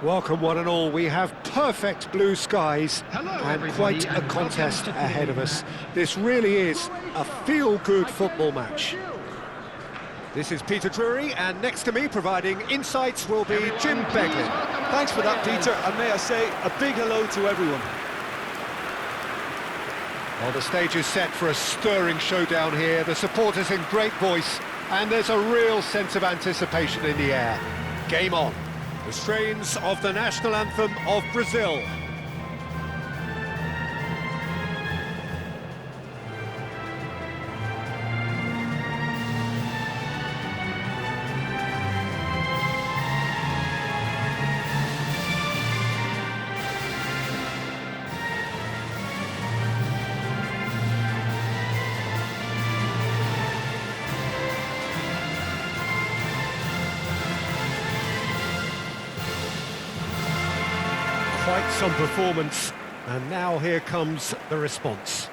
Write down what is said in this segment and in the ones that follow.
Welcome one and all. We have perfect blue skies and quite a contest ahead of us. This really is a feel-good football match. This is Peter Drury, and next to me providing insights will be Jim Beglin. Thanks for that, Peter, and may I say a big hello to everyone. Well, the stage is set for a stirring showdown here. The supporters in great voice, and there's a real sense of anticipation in the air. Game on. The strains of the national anthem of Brazil. Quite some performance, and now here comes the response.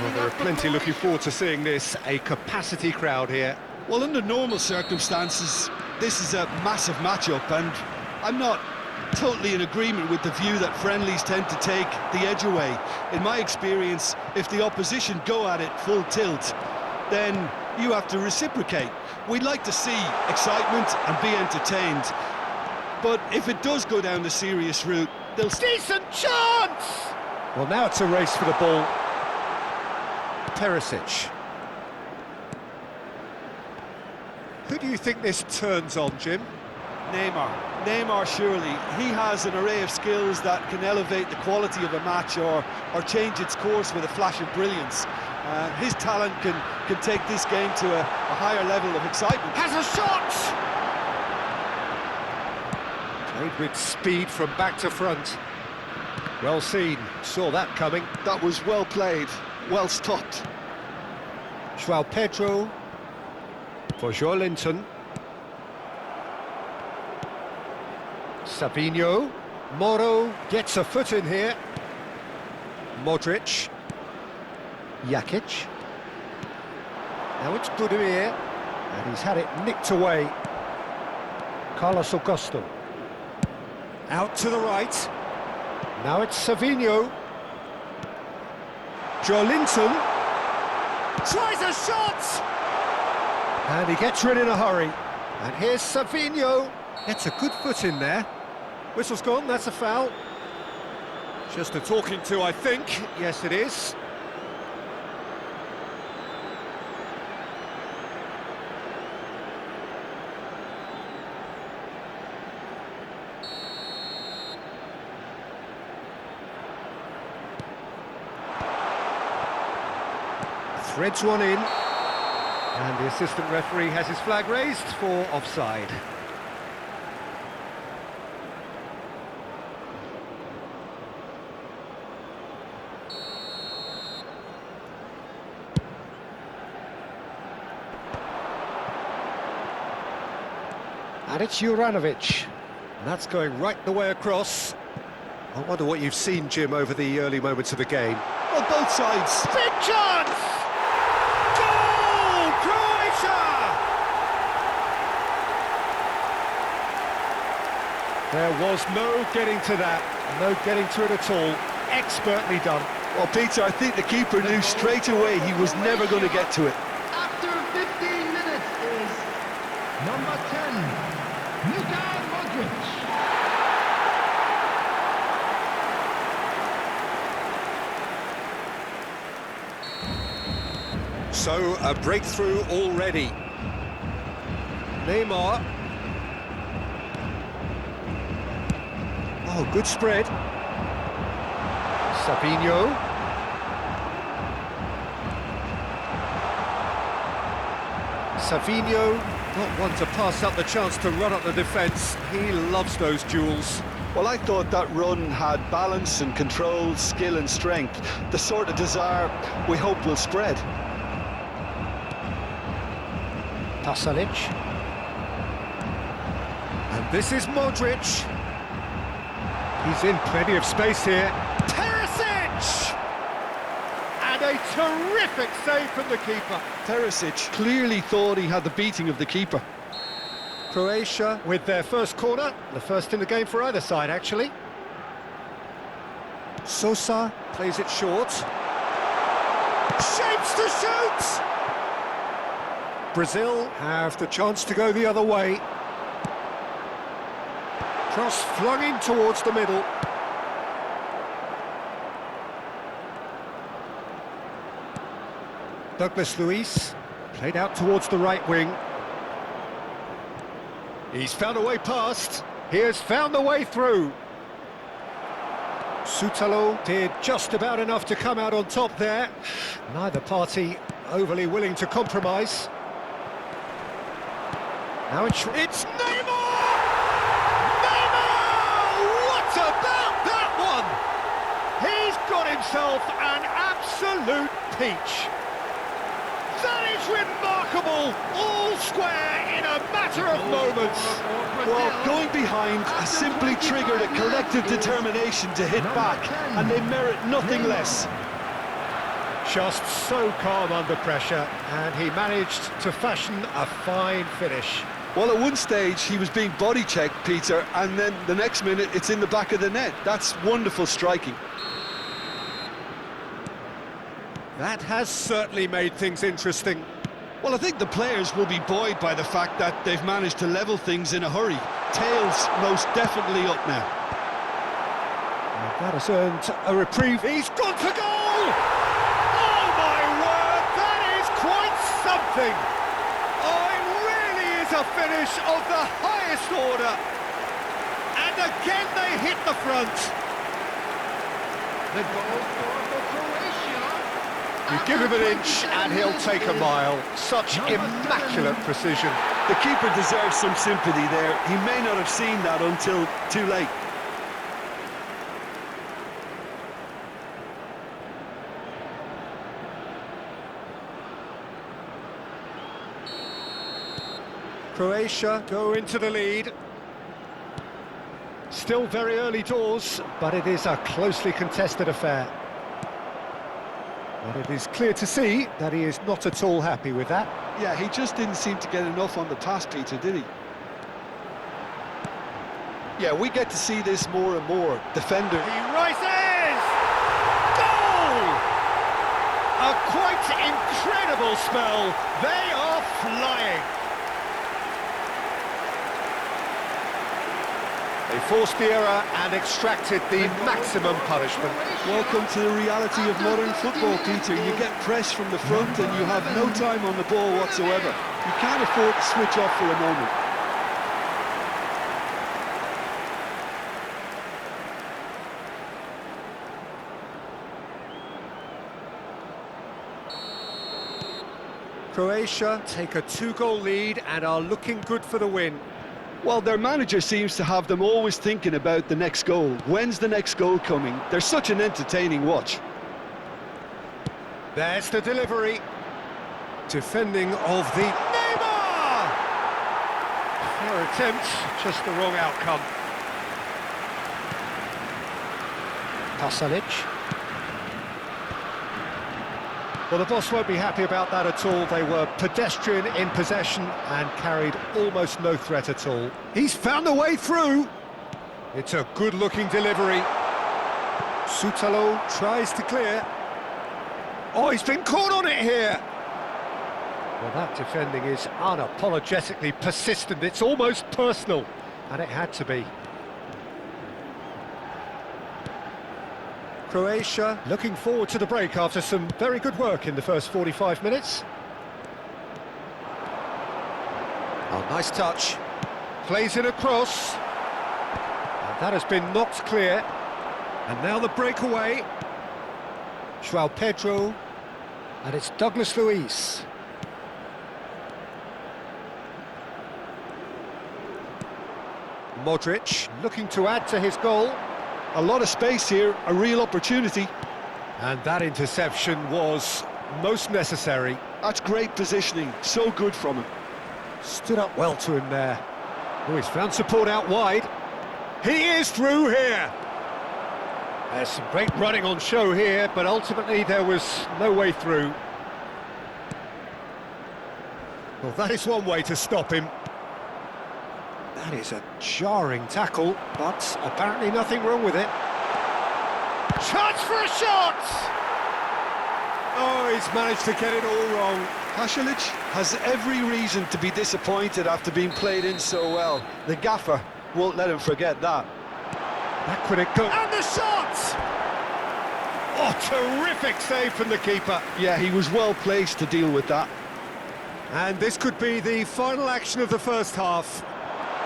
Well, there are plenty looking forward to seeing this, a capacity crowd here. Well, under normal circumstances, this is a massive matchup, and I'm not totally in agreement with the view that friendlies tend to take the edge away. In my experience, if the opposition go at it full tilt, then you have to reciprocate. We'd like to see excitement and be entertained, but if it does go down the serious route, they'll... Decent chance! Well, now it's a race for the ball. Perisic. Who do you think this turns on, Jim? Neymar, surely. He has an array of skills that can elevate the quality of a match or change its course with a flash of brilliance. His talent can take this game to a higher level of excitement. Has a shot! Played with speed from back to front. Well seen, saw that coming. That was well played, well stopped. João Pedro for Joelinton. Savinho. Moro gets a foot in here. Modric. Jakic. Now it's Budimir, and he's had it nicked away. Carlos Augusto. Out to the right. Now it's Savinho. Joelinton tries a shot! And he gets rid in a hurry. And here's Savinho. Gets a good foot in there. Whistle's gone, that's a foul. Just a talking to, I think. Yes, it is. Threads one in, and the assistant referee has his flag raised for offside. And it's Juranovic, and that's going right the way across. I wonder what you've seen, Jim, over the early moments of the game. Well, both sides. Big chance! Goal! Croatia! There was no getting to that, no getting to it at all. Expertly done. Well, Peter, I think the keeper knew straight away he was never going to get to it. After 15 minutes is number 10, Modric. So, a breakthrough already. Neymar. Oh, good spread. Savinho. Savinho, not one to pass up the chance to run up the defence. He loves those duels. Well, I thought that run had balance and control, skill and strength. The sort of desire we hope will spread. Pasalic. And this is Modric. He's in plenty of space here. Teresic! And a terrific save from the keeper. Teresic clearly thought he had the beating of the keeper. Croatia with their first corner, the first in the game for either side, actually. Sosa plays it short. Shapes to shoot! Brazil have the chance to go the other way. Cross flung in towards the middle. Douglas Luiz played out towards the right wing. He's found a way past. He has found the way through. Shootout did just about enough to come out on top there. Neither party overly willing to compromise. Now it's Neymar! Neymar! What about that one? He's got himself an absolute peach. That is remarkable! All square in a matter of moments. Well, going behind has simply triggered a collective determination to hit back, and they merit nothing less. Just so calm under pressure, and he managed to fashion a fine finish. Well, at one stage he was being body checked, Peter, and then the next minute it's in the back of the net. That's wonderful striking. That has certainly made things interesting. Well, I think the players will be buoyed by the fact that they've managed to level things in a hurry. Tails most definitely up now. And that has earned a reprieve. He's gone for goal! Oh my word, that is quite something! Oh, it really is a finish of the highest order. And again they hit the front. The goal scorer for Croatia. You give him an inch and he'll take a mile. Such immaculate precision. The keeper deserves some sympathy there. He may not have seen that until too late. Croatia go into the lead. Still very early doors, but it is a closely contested affair. But it is clear to see that he is not at all happy with that. Yeah, he just didn't seem to get enough on the pass, Peter, did he? Yeah, we get to see this more and more. Defender. He rises! Goal! A quite incredible spell. They are flying. They forced the error and extracted the maximum punishment. Welcome to the reality of modern football, Peter. You get pressed from the front and you have no time on the ball whatsoever. You can't afford to switch off for a moment. Croatia take a 2-goal lead and are looking good for the win. Well, their manager seems to have them always thinking about the next goal. When's the next goal coming? They're such an entertaining watch. There's the delivery. Defending of the Neymar! Fair attempt, just the wrong outcome. Pasalic. Well, the boss won't be happy about that at all. They were pedestrian in possession and carried almost no threat at all. He's found a way through. It's a good-looking delivery. Shootout tries to clear. Oh, he's been caught on it here. Well, that defending is unapologetically persistent. It's almost personal, and it had to be. Croatia looking forward to the break after some very good work in the first 45 minutes. Oh, nice touch. Plays it across. And that has been knocked clear. And now the breakaway. João Pedro, and it's Douglas Luiz. Modric looking to add to his goal. A lot of space here, a real opportunity. And that interception was most necessary. That's great positioning, so good from him. Stood up well to him there. Oh, he's found support out wide. He is through here. There's some great running on show here, but ultimately there was no way through. Well, that is one way to stop him. That is a jarring tackle, but apparently nothing wrong with it. Chance for a shot! Oh, he's managed to get it all wrong. Pasalic has every reason to be disappointed after being played in so well. The gaffer won't let him forget that. Back when it goes. And the shot! Oh, terrific save from the keeper. Yeah, he was well placed to deal with that. And this could be the final action of the first half.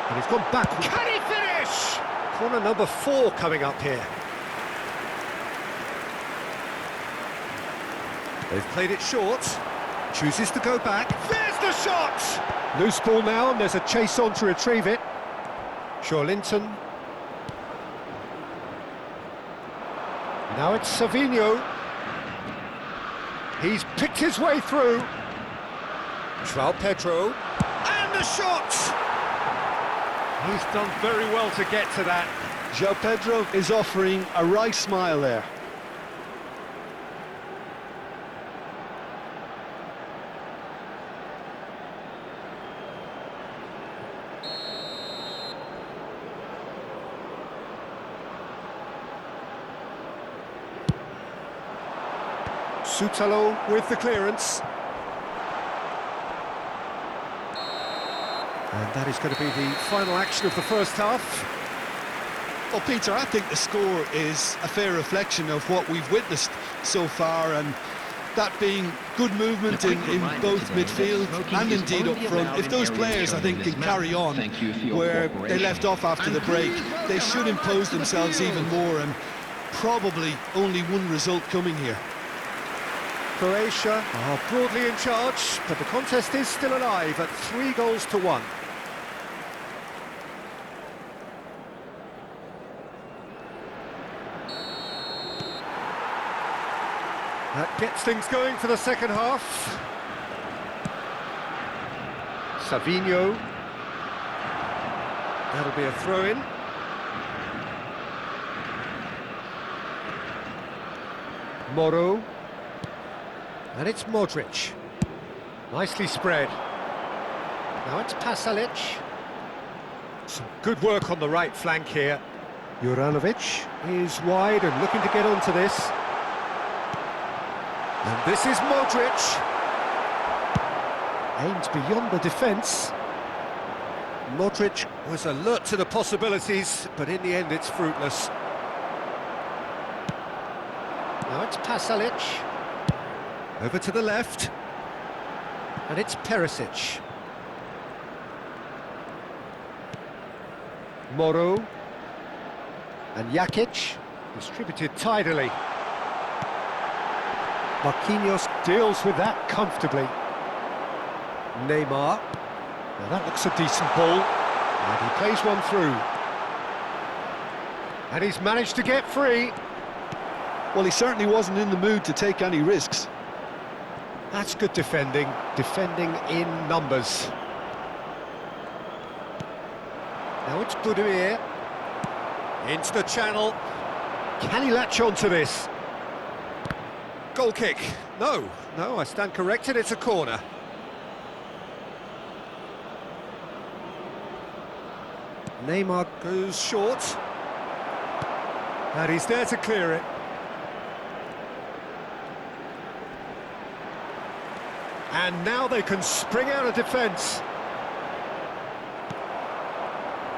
And he's gone back. Can he finish? Corner number 4 coming up here. They've played it short. Chooses to go back. There's the shot! Loose ball now, and there's a chase on to retrieve it. Linton. Now it's Savinho. He's picked his way through. João Pedro. And the shot! He's done very well to get to that. João Pedro is offering a wry smile there. Shootout with the clearance. And that is going to be the final action of the first half. Well, Peter, I think the score is a fair reflection of what we've witnessed so far, and that being good movement in both midfield and indeed up front. If those players, I think, can carry on where they left off after the break, they should impose themselves even more, and probably only one result coming here. Croatia are broadly in charge, but the contest is still alive at 3-1. That gets things going for the second half. Savinho. That'll be a throw-in. Moro. And it's Modric. Nicely spread. Now it's Pasalic. Some good work on the right flank here. Juranovic is wide and looking to get onto this. And this is Modric. Aimed beyond the defence. Modric was alert to the possibilities, but in the end it's fruitless. Now it's Pasalic. Over to the left. And it's Perisic. Moro. And Jakic, distributed tidily. Marquinhos deals with that comfortably. Neymar. Now that looks a decent ball. And he plays one through. And he's managed to get free. Well, he certainly wasn't in the mood to take any risks. That's good defending in numbers. Now it's Budimir. Into the channel. Can he latch on to this? Goal kick. No, I stand corrected, it's a corner. Neymar goes short. And he's there to clear it. And now they can spring out of defence.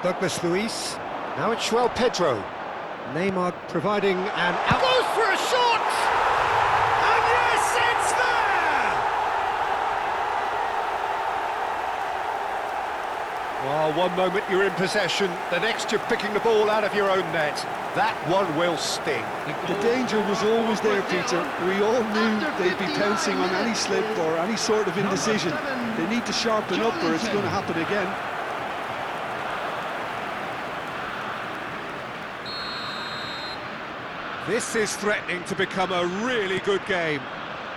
Douglas Luiz. Now it's João Pedro. Neymar providing an out. Goes for a shot! And yes, it's there! Oh, Oh, one moment you're in possession, the next you're picking the ball out of your own net. That one will sting. The danger was always there, Peter. We all knew they'd be pouncing on any slip or any sort of indecision. They need to sharpen up or it's going to happen again. This is threatening to become a really good game.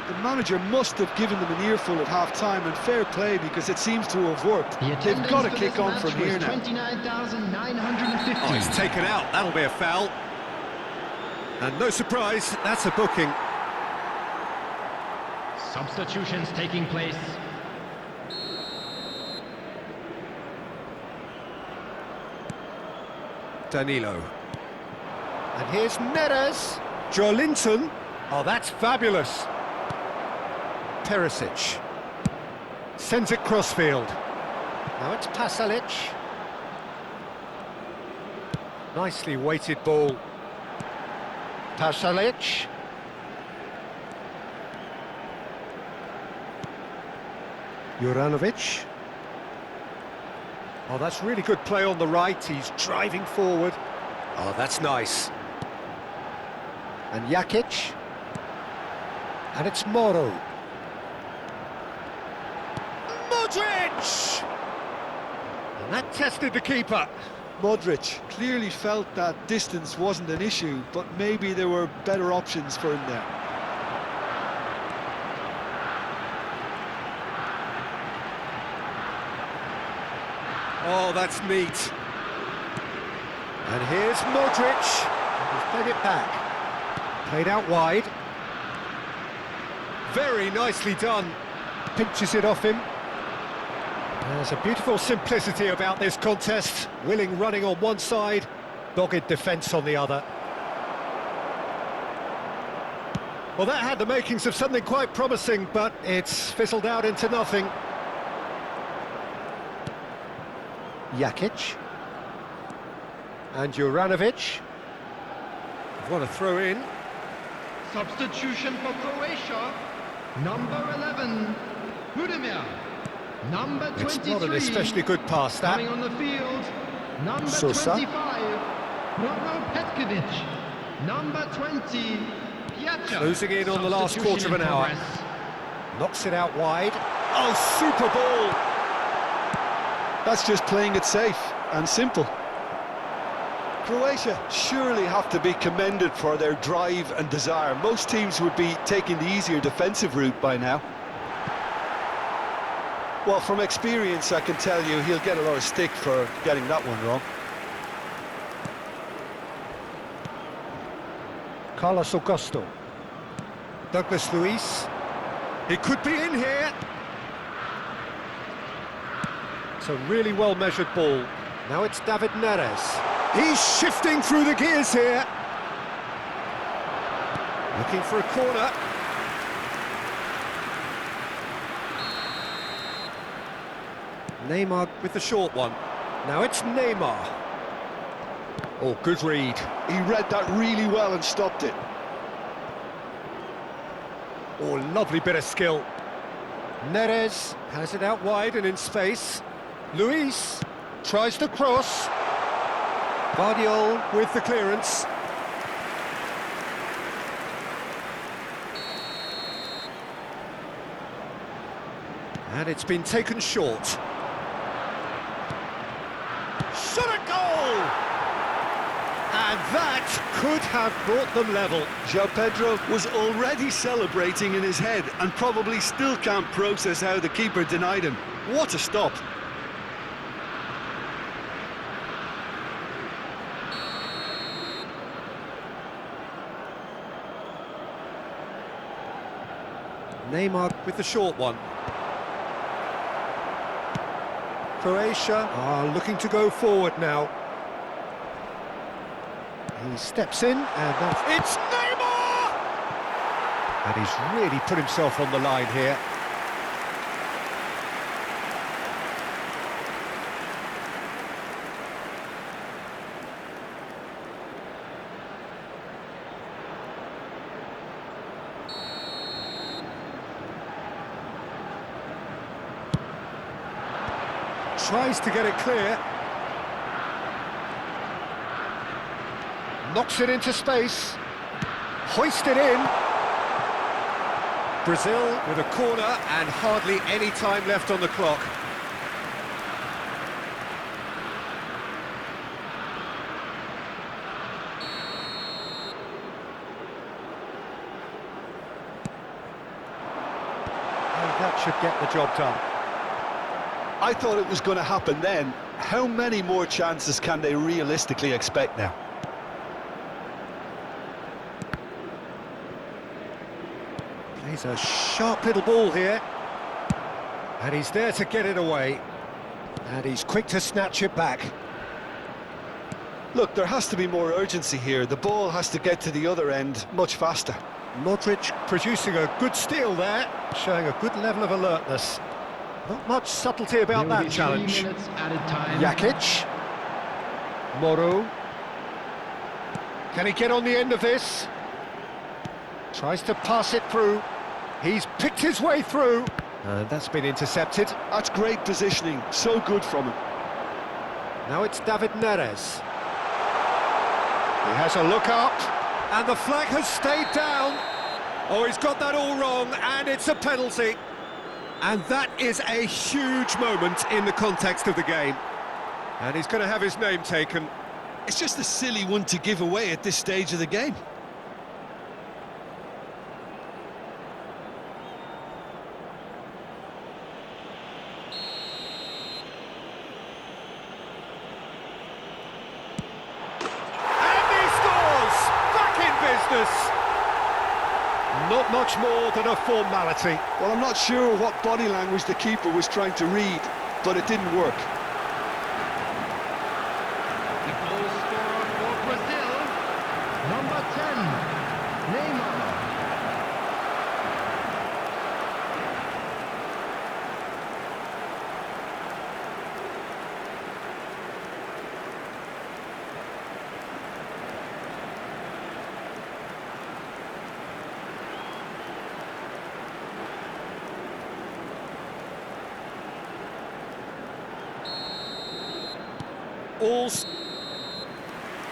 The manager must have given them an earful at half-time, and fair play because it seems to have worked. They've got to kick on from here now. 29,950. Oh, he's taken out, that'll be a foul. And no surprise, that's a booking. Substitutions taking place. Danilo. And here's Neres. Joelinton. Oh, that's fabulous. Perisic. Sends it crossfield. Now it's Pasalic. Nicely weighted ball. Pasalic. Juranovic. Oh, that's really good play on the right. He's driving forward. Oh, that's nice. And Jakic. And it's Moro. Modric! And that tested the keeper. Modric clearly felt that distance wasn't an issue, but maybe there were better options for him there. Oh, that's neat. And here's Modric. He's played it back. Played out wide. Very nicely done. Pinches it off him. There's a beautiful simplicity about this contest. Willing running on one side, dogged defence on the other. Well, that had the makings of something quite promising, but it's fizzled out into nothing. Jakic. And Juranovic. What a throw in. Substitution for Croatia. Number 11, Budimir. Number 23. It's not an especially good pass, that. Coming on the field. Number Sosa. 25, Bruno Petkovic. Number 20, Piazza. Closing in on the last quarter of an hour. Progress. Knocks it out wide. Oh, super ball! That's just playing it safe and simple. Croatia surely have to be commended for their drive and desire. Most teams would be taking the easier defensive route by now. Well, from experience, I can tell you he'll get a lot of stick for getting that one wrong. Carlos Augusto. Douglas Luiz. He could be in here. It's a really well-measured ball. Now it's David Neres. He's shifting through the gears here. Looking for a corner. Neymar with the short one. Now it's Neymar. Oh, good read. He read that really well and stopped it. Oh, lovely bit of skill. Neres has it out wide and in space. Luis tries to cross. Guardiol with the clearance. And it's been taken short. Shot a goal! And that could have brought them level. João Pedro was already celebrating in his head and probably still can't process how the keeper denied him. What a stop! Neymar with the short one. Croatia are looking to go forward now. He steps in, and that's... It's Neymar! And he's really put himself on the line here. Tries to get it clear. Knocks it into space. Hoisted in. Brazil with a corner and hardly any time left on the clock. That should get the job done. I thought it was going to happen then. How many more chances can they realistically expect now? Plays a sharp little ball here. And he's there to get it away. And he's quick to snatch it back. Look, there has to be more urgency here. The ball has to get to the other end much faster. Modric producing a good steal there, showing a good level of alertness. Not much subtlety about that challenge. Jakic. Moro. Can he get on the end of this? Tries to pass it through. He's picked his way through. And that's been intercepted. That's great positioning, so good from him. Now it's David Neres. He has a look up, and the flag has stayed down. Oh, he's got that all wrong, and it's a penalty. And that is a huge moment in the context of the game. And he's going to have his name taken. It's just a silly one to give away at this stage of the game. Not much more than a formality. Well, I'm not sure what body language the keeper was trying to read, but it didn't work. The goal scorer for Brazil, number 10, Neymar.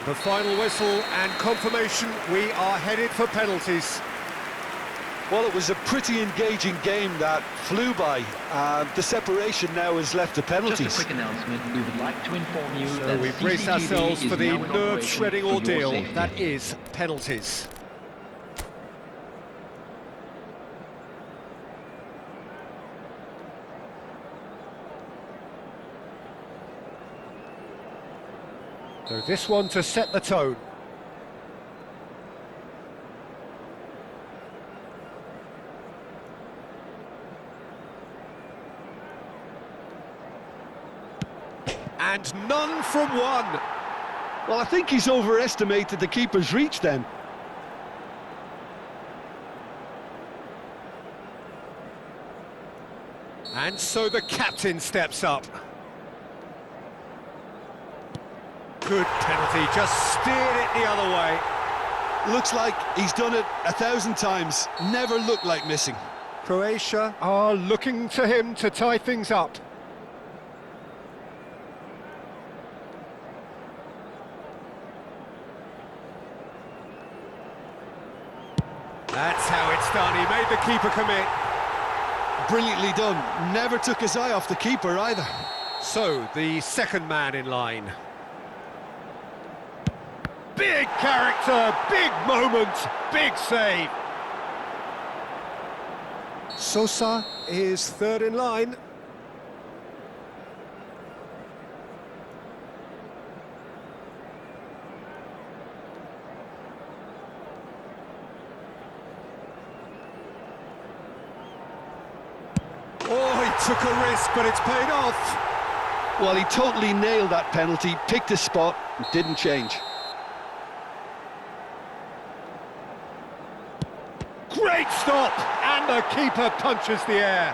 The final whistle and confirmation, we are headed for penalties. Well, it was a pretty engaging game that flew by. The separation now has left the penalties. Just a quick announcement, we would like to inform you So that we brace CCTV ourselves is for the now in nerve-shredding operation for your ordeal safety. that is penalties. So this one to set the tone. And none from one. Well, I think he's overestimated the keeper's reach then. And so the captain steps up. Good penalty, just steered it the other way. Looks like he's done it 1,000 times. Never looked like missing. Croatia are looking to him to tie things up. That's how it's done, he made the keeper commit. Brilliantly done. Never took his eye off the keeper either. So, the second man in line. Big character, big moment, big save. Sosa is third in line. Oh, he took a risk, but it's paid off. Well, he totally nailed that penalty, picked his spot, and didn't change. Great stop, and the keeper punches the air.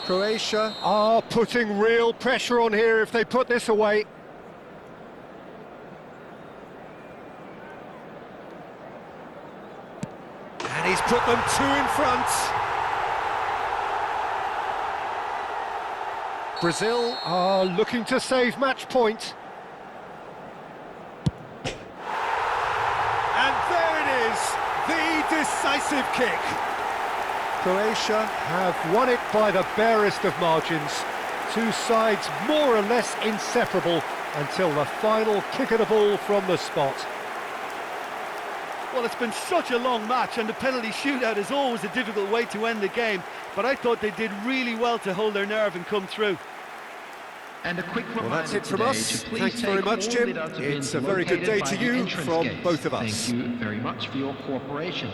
Croatia are putting real pressure on here if they put this away. And he's put them two in front. Brazil are looking to save match point. And there it is, the decisive kick. Croatia have won it by the barest of margins. Two sides more or less inseparable until the final kick of the ball from the spot. Well, it's been such a long match, and the penalty shootout is always a difficult way to end the game, but I thought they did really well to hold their nerve and come through. And a quick Well, that's it from today us. to please Thanks very take much, all Jim. the other It's bins a very good located day by to the you entrance from gates. both of us. Thank you very much for your cooperation.